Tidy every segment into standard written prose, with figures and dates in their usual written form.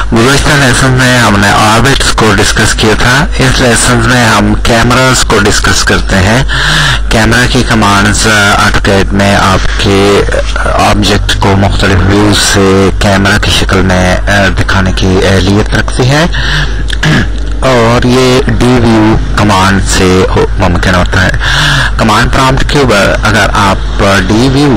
गुज़श्ता lesson में हमने orbits को डिस्कस किया था। इस लेसन में हम कैमरास को डिस्कस करते हैं। कैमरा की कमांड्स AutoCAD में आपके ऑब्जेक्ट को मुख्तलिफ व्यूज से कैमरा की शक्ल में दिखाने की एहलियत रखती है और ये डी व्यू कमांड से मुमकिन होता है। कमांड प्रॉम्प्ट के ऊपर अगर आप डी व्यू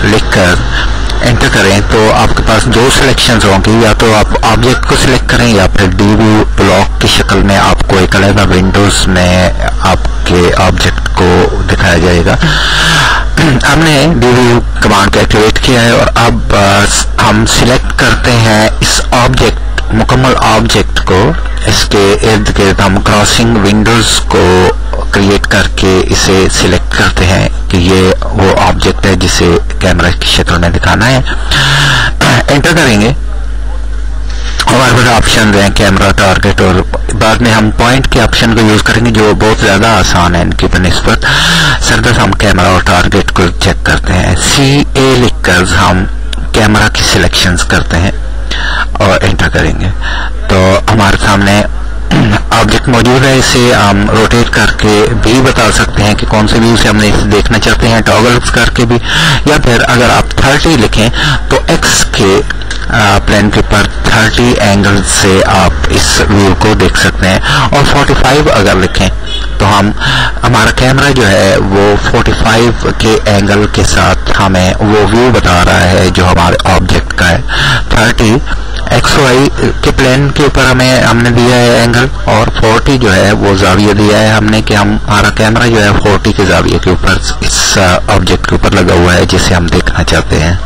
लिखकर एंटर करें तो आपके पास दो सिलेक्शंस होंगी, या तो आप ऑब्जेक्ट को सिलेक्ट करें या फिर डी व्यू ब्लॉक की शक्ल में आपको एक अलग विंडोज में आपके ऑब्जेक्ट को दिखाया जाएगा। हमने डी व्यू कमांड को एक्टिवेट किया है और अब हम सिलेक्ट करते हैं इस ऑब्जेक्ट, मुकम्मल ऑब्जेक्ट को। इसके इर्द गिर्द हम क्रॉसिंग विंडोज को क्रिएट करके इसे सिलेक्ट करते हैं कि ये वो ऑब्जेक्ट है जिसे कैमरा की शक्ल में दिखाना है। एंटर करेंगे और फिर ऑप्शन हैं कैमरा, टारगेट, और बाद में हम पॉइंट के ऑप्शन को यूज करेंगे जो बहुत ज्यादा आसान है इनकी बनिस्बत। सरदर्द हम कैमरा और टारगेट को चेक करते हैं। CA लिखकर हम कैमरा की सिलेक्शंस करते हैं और एंटर करेंगे तो हमारे सामने ऑब्जेक्ट मौजूद है। इसे हम रोटेट करके भी बता सकते हैं कि कौन से व्यू से हमने इसे देखना चाहते हैं, टॉगल्स करके भी, या फिर अगर आप 30 लिखें तो X के प्लेन के ऊपर 30 एंगल से आप इस व्यू को देख सकते हैं। और 45 अगर लिखें तो हमारा कैमरा जो है वो 45 के एंगल के साथ हमें वो व्यू बता रहा है जो हमारे ऑब्जेक्ट का है। 30 XY के प्लेन के ऊपर हमने दिया है एंगल, और 40 जो है वो जाविया दिया है हमने कि हमारा कैमरा जो है 40 के जाविये के ऊपर इस ऑब्जेक्ट के ऊपर लगा हुआ है जिसे हम देखना चाहते हैं।